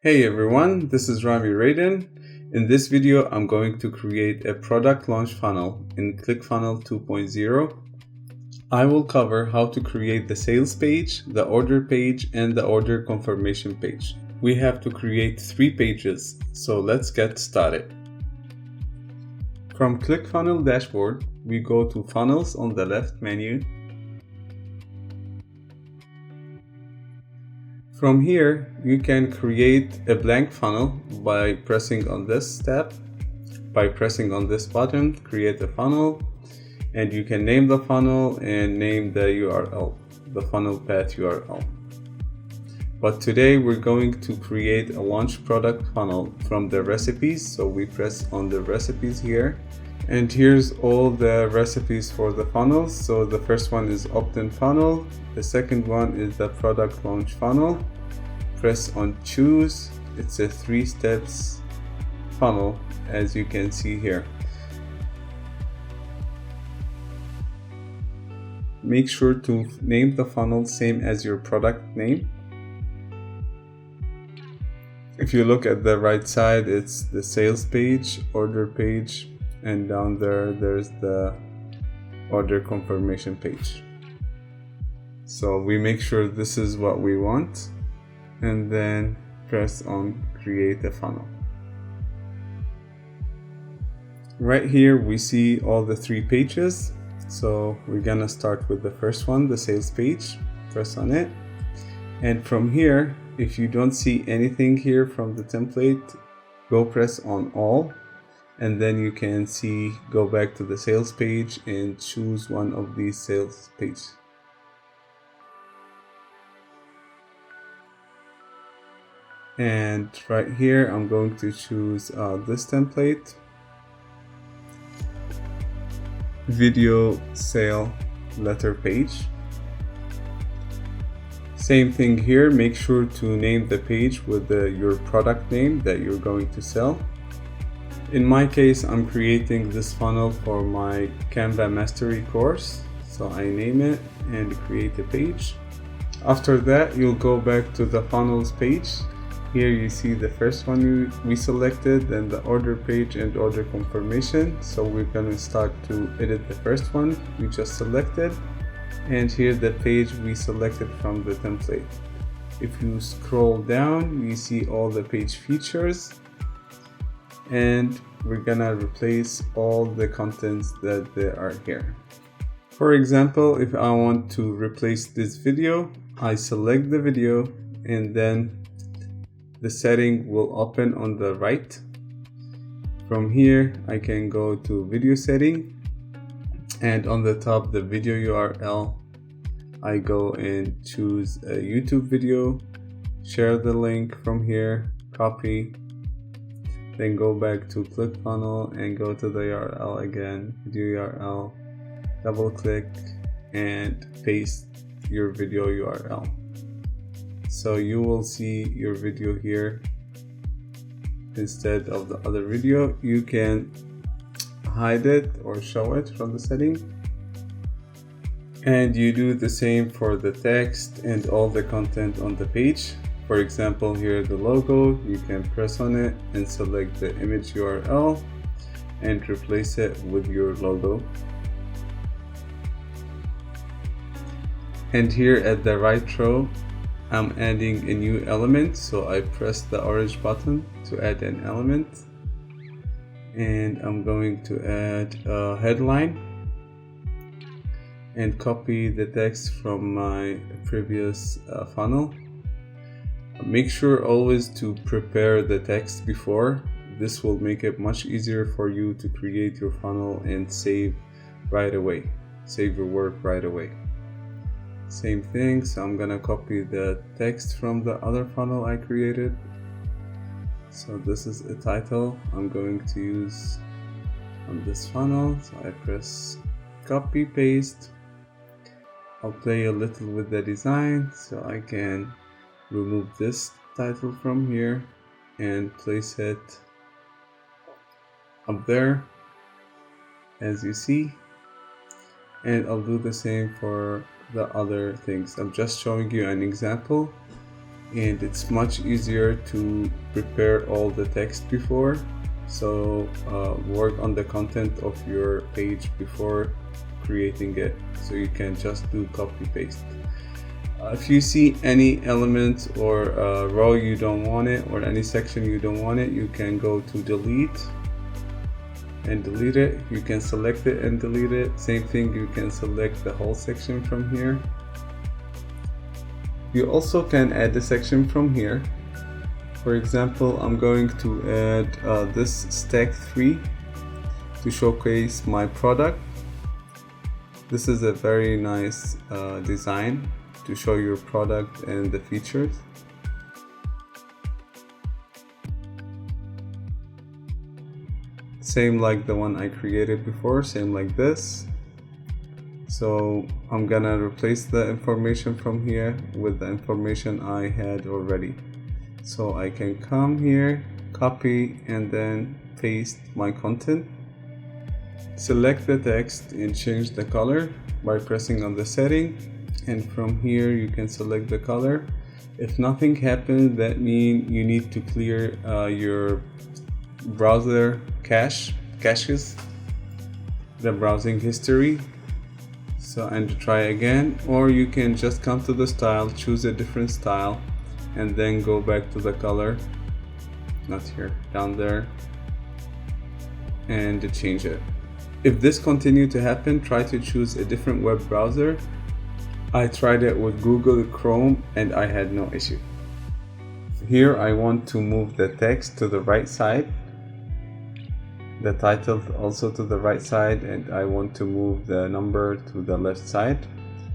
Hey everyone, this is Rami Raiden. In this video, I'm going to create a product launch funnel in ClickFunnels 2.0. I will cover how to create the sales page, the order page, and the order confirmation page. We have to create 3 pages, so let's get started. From ClickFunnels dashboard, we go to Funnels on the left menu. From here, you can create a blank funnel by pressing on this tab. By pressing on this button, create a funnel, and you can name the funnel and name the URL, the funnel path URL. But today we're going to create a launch product funnel from the recipes. So we press on the recipes here. And here's all the recipes for the funnels. So the first one is opt-in funnel. The second one is the product launch funnel. Press on choose. It's a 3 steps funnel, as you can see here. Make sure to name the funnel same as your product name. If you look at the right side, it's the sales page, order page, and down there's the order confirmation page. So we make sure this is what we want, and then press on create a funnel. Right here we see all the 3 pages. So we're gonna start with the first one, the sales page. Press on it, and from here, if you don't see anything here from the template, go press on all, and then you can see, go back to the sales page and choose one of these sales pages. And right here, I'm going to choose this template, video sale letter page. Same thing here, make sure to name the page with your product name that you're going to sell. In my case, I'm creating this funnel for my Canva Mastery course. So I name it and create a page. After that, you'll go back to the funnels page. Here you see the first one we selected, then the order page and order confirmation. So we're gonna start to edit the first one we just selected. And here the page we selected from the template. If you scroll down, you see all the page features, and we're gonna replace all the contents that they are here. For example, if I want to replace this video, I select the video, and then the setting will open on the right. From here, I can go to video setting, and on the top, the video URL, I go and choose a YouTube video, share the link from here, copy, then go back to ClickFunnels and go to the URL again, video URL, double click and paste your video URL. So you will see your video here instead of the other video. You can hide it or show it from the setting. And you do the same for the text and all the content on the page. For example, here the logo, you can press on it and select the image URL and replace it with your logo. And here at the right row, I'm adding a new element. So I press the orange button to add an element. And I'm going to add a headline and copy the text from my previous funnel. Make sure always to prepare the text before. This will make it much easier for you to create your funnel and save right away. Save your work right away. Same thing, so I'm gonna copy the text from the other funnel I created. So this is a title I'm going to use on this funnel. So I press copy, paste. I'll play a little with the design, so I can remove this title from here and place it up there, as you see. And I'll do the same for the other things. I'm just showing you an example and it's much easier to prepare all the text before. So work on the content of your page before creating it, so you can just do copy paste. If you see any element or row you don't want it, or any section you don't want it, you can go to delete and delete it. You can select it and delete it. Same thing, you can select the whole section from here. You also can add a section from here. For example, I'm going to add this stack 3 to showcase my product. This is a very nice design to show your product and the features. Same like the one I created before, same like this. So I'm gonna replace the information from here with the information I had already. So I can come here, copy, and then paste my content. Select the text and change the color by pressing on the setting, and from here you can select the color. If nothing happened, that means you need to clear your browser caches, the browsing history. So, and try again, or you can just come to the style, choose a different style, and then go back to the color, not here, down there, and change it. If this continue to happen, try to choose a different web browser. I tried it with Google Chrome and I had no issue. Here I want to move the text to the right side, the title also to the right side, and I want to move the number to the left side.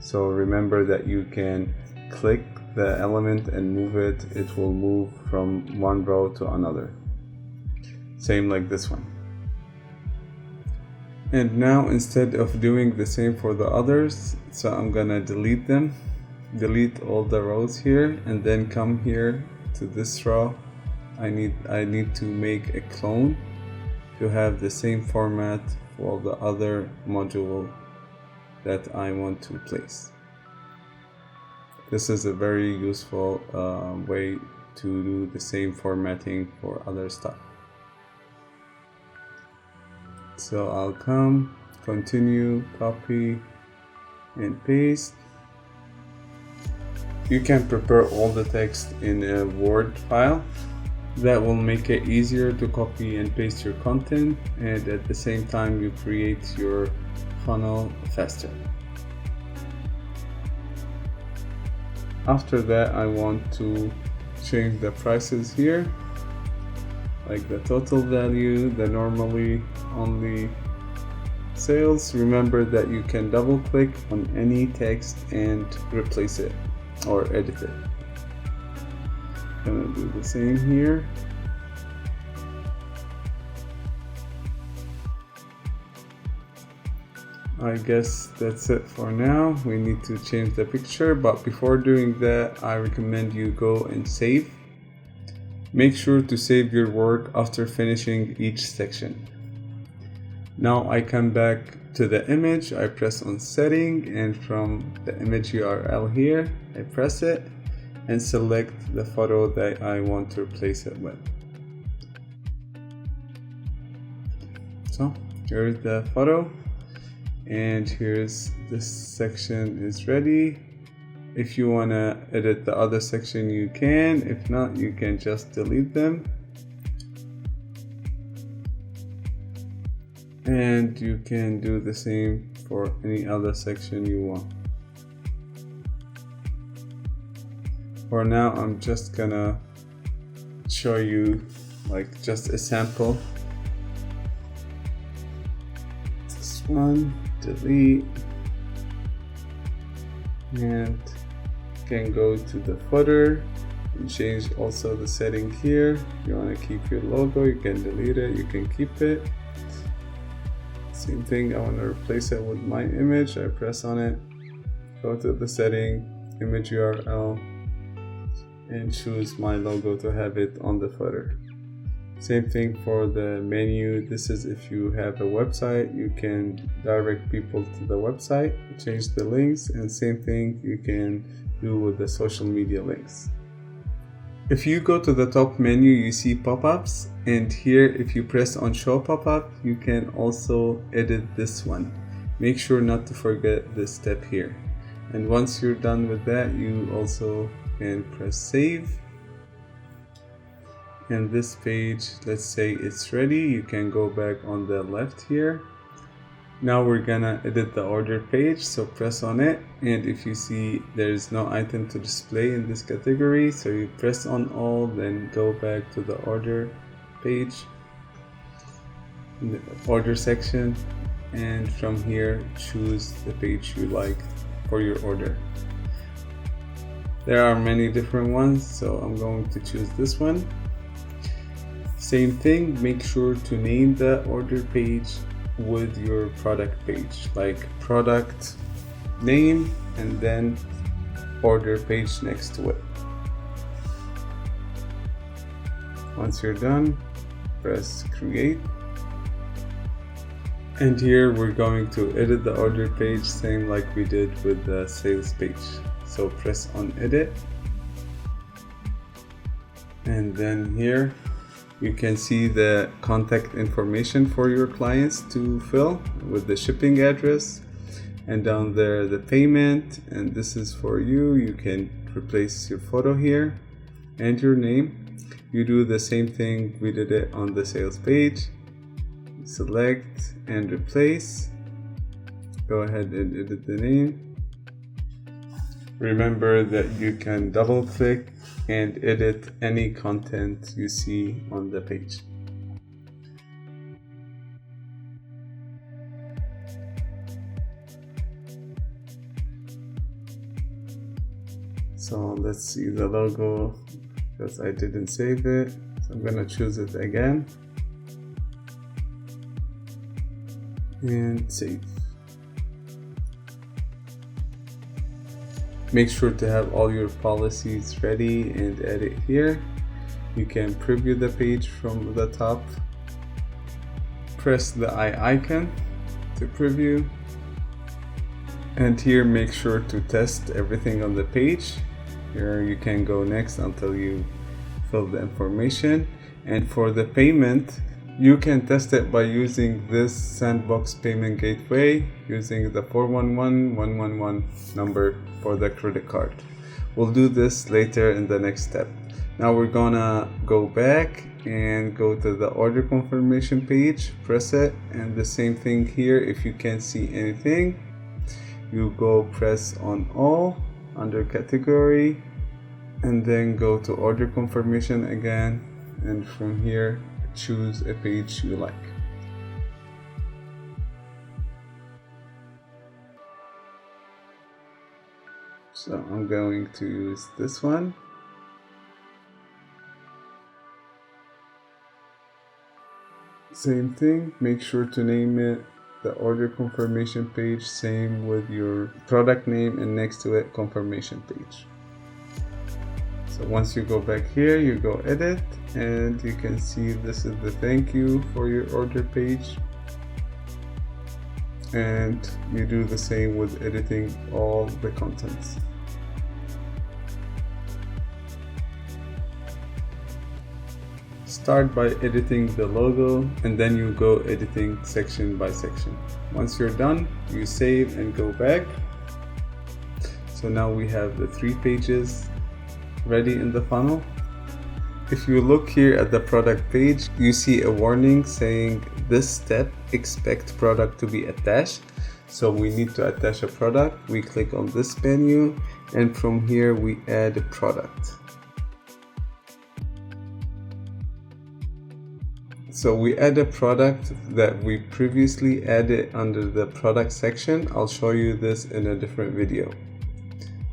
So remember that you can click the element and move it. It will move from one row to another. Same like this one. And now instead of doing the same for the others, so I'm gonna delete them, delete all the rows here, and then come here to this row. I need to make a clone to have the same format for the other module that I want to place. This is a very useful way to do the same formatting for other stuff. So I'll come, continue, copy, and paste. You can prepare all the text in a Word file. That will make it easier to copy and paste your content, and at the same time you create your funnel faster. After that, I want to change the prices here, like the total value, the normally only sales. Remember that you can double click on any text and replace it or edit it. Gonna do the same here. I guess that's it for now. We need to change the picture, but before doing that, I recommend you go and save. Make sure to save your work after finishing each section. Now I come back to the image, I press on setting, and from the image URL here, I press it and select the photo that I want to replace it with. So here's the photo, and here's this section is ready. If you want to edit the other section, you can. If not, you can just delete them. And you can do the same for any other section you want. For now, I'm just gonna show you like just a sample. This one, delete, and can go to the footer and change also the setting here. If you want to keep your logo, you can delete it, you can keep it. Same thing, I want to replace it with my image. I press on it, go to the setting, image URL, and choose my logo to have it on the footer. Same thing for the menu. This is if you have a website, you can direct people to the website, change the links, and same thing you can do with the social media links. If you go to the top menu, you see pop-ups, and here if you press on show pop-up, you can also edit this one. Make sure not to forget this step here. And once you're done with that, you also can press save. And this page, let's say it's ready, you can go back on the left here. Now we're gonna edit the order page, so press on it, and if you see there's no item to display in this category, so you press on all, then go back to the order page, in the order section, and from here choose the page you like for your order. There are many different ones, so I'm going to choose this one. Same thing, make sure to name the order page with your product page, like product name and then order page next to it. Once you're done, press create, and here we're going to edit the order page same like we did with the sales page. So press on edit, and then here you can see the contact information for your clients to fill with the shipping address, and down there the payment, and this is for you. You can replace your photo here and your name. You do the same thing we did it on the sales page. Select and replace. Go ahead and edit the name. Remember that you can double click and edit any content you see on the page. So let's see the logo, because I didn't save it, so I'm gonna choose it again and save. Make sure to have all your policies ready and edit here. You can preview the page from the top. Press the eye icon to preview. And here make sure to test everything on the page. Here you can go next until you fill the information. And for the payment, you can test it by using this sandbox payment gateway, using the 411111 number for the credit card. We'll do this later in the next step. Now we're gonna go back and go to the order confirmation page, press it, and the same thing here. If you can't see anything, you go press on all under category, and then go to order confirmation again, and from here choose a page you like. So I'm going to use this one. Same thing, make sure to name it the order confirmation page, same with your product name, and next to it confirmation page. So once you go back here, you go edit, and you can see this is the thank you for your order page. And you do the same with editing all the contents. Start by editing the logo, and then you go editing section by section. Once you're done, you save and go back. So now we have the 3 pages ready in the funnel. If you look here at the product page, you see a warning saying this step, expect product to be attached. So we need to attach a product. We click on this menu, and from here we add a product. So we add a product that we previously added under the product section. I'll show you this in a different video.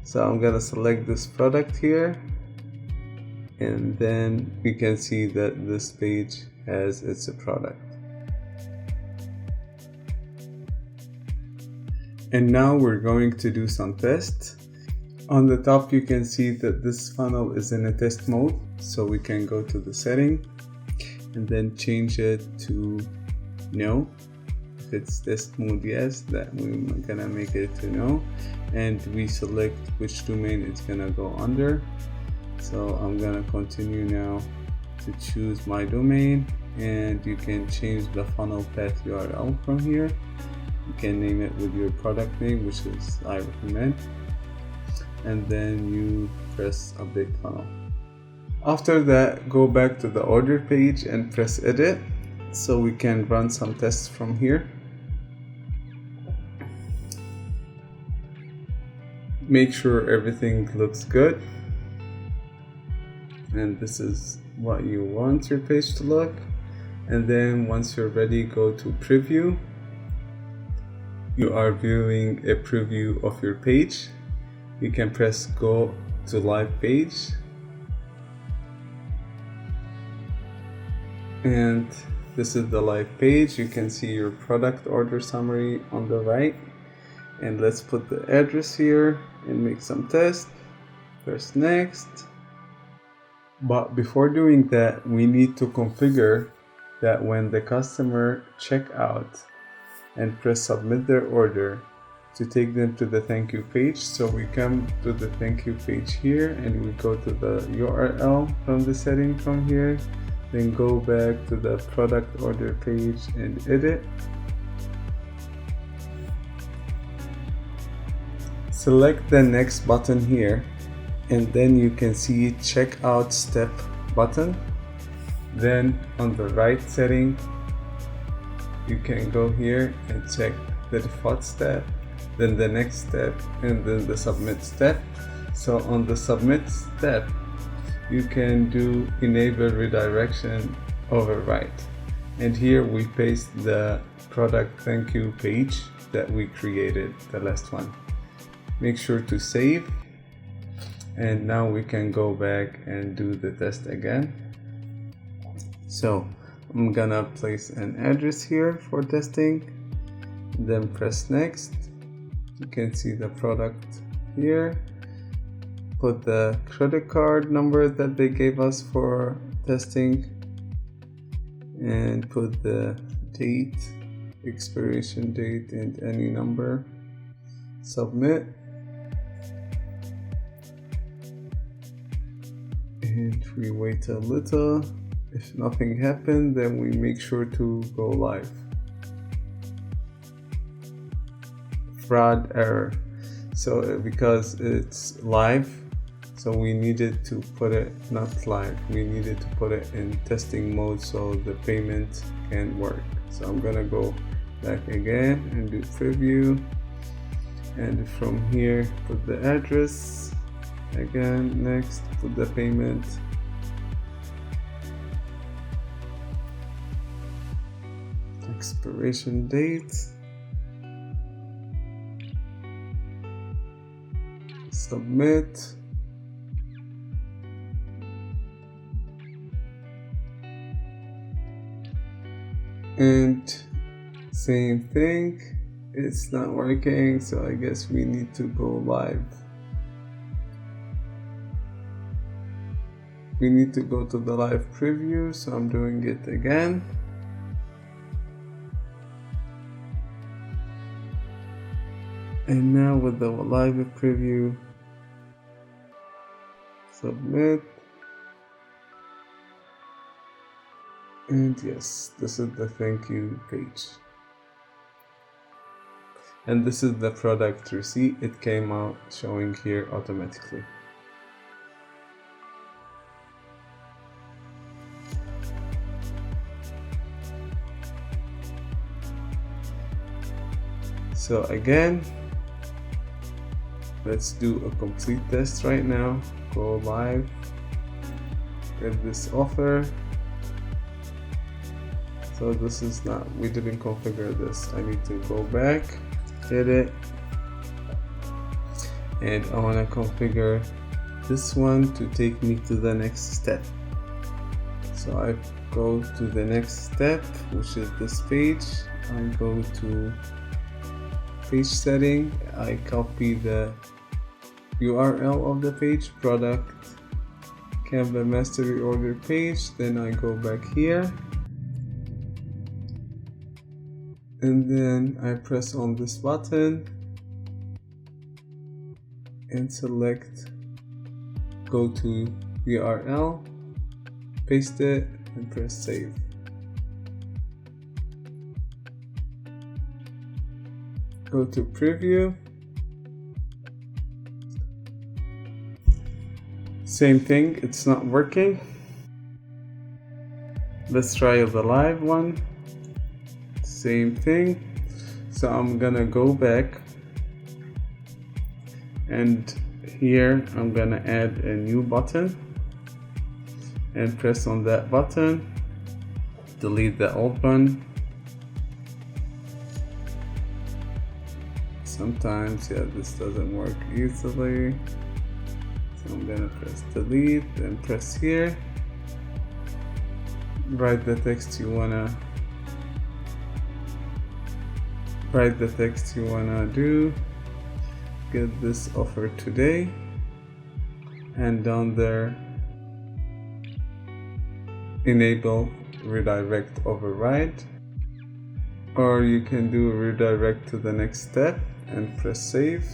So I'm gonna select this product here, and then you can see that this page has its product. And now we're going to do some tests. On the top you can see that this funnel is in a test mode, so we can go to the setting and then change it to no. If it's test mode yes, that we're gonna make it to no, and we select which domain it's gonna go under. So I'm gonna continue now to choose my domain, and you can change the funnel path URL from here. You can name it with your product name, which is I recommend, and then you press update funnel. After that, go back to the order page and press edit so we can run some tests from here. Make sure everything looks good, and this is what you want your page to look. And then once you're ready, go to preview. You are viewing a preview of your page. You can press go to live page, and this is the live page. You can see your product order summary on the right, and let's put the address here and make some tests. Press next. But before doing that, we need to configure that when the customer check out and press submit their order, to take them to the thank you page. So we come to the thank you page here, and we go to the URL from the setting from here, then go back to the product order page and edit. Select the next button here, and then you can see checkout step button. Then on the right setting, you can go here and check the default step, then the next step, and then the submit step. So on the submit step, you can do enable redirection override, and here we paste the product thank you page that we created, the last one. Make sure to save, and now we can go back and do the test again. So I'm gonna place an address here for testing, then press next. You can see the product here. Put the credit card number that they gave us for testing, and put the date, expiration date, and any number. Submit. And we wait a little. If nothing happened, then we make sure to go live. Fraud error. So because it's live, so we needed to put it not live. We needed to put it in testing mode so the payment can work. So I'm gonna go back again and do preview. And from here, put the address. Again, next, put the payment. Expiration date. Submit. And same thing, it's not working, so I guess we need to go live. We need to go to the live preview, so I'm doing it again. And now with the live preview, submit. And yes, this is the thank you page. And this is the product receipt. It came out showing here automatically. So again, let's do a complete test right now. Go live, get this offer. So this is not, we didn't configure this. I need to go back, hit it, and I want to configure this one to take me to the next step. So I go to the next step, which is this page. I go to page setting, I copy the URL of the page, product Canva mastery order page, then I go back here, and then I press on this button and select go to URL, paste it, and press save. Go to preview. Same thing, it's not working. Let's try the live one. Same thing. So I'm gonna go back, and here I'm gonna add a new button and press on that button. Delete the old one. Sometimes, this doesn't work easily. So I'm gonna press delete and press here. Write the text you wanna do. Get this offer today, and down there enable redirect override, or you can do redirect to the next step and press save.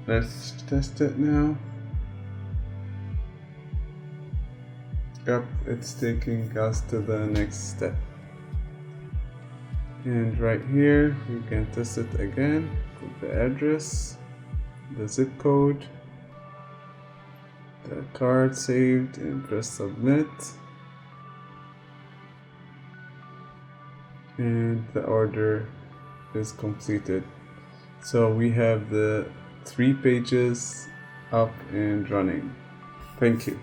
Let's test it now. Yep, it's taking us to the next step. And right here, you can test it again. Put the address, the zip code, the card saved, and press submit. And the order is completed. So we have the 3 pages up and running. Thank you.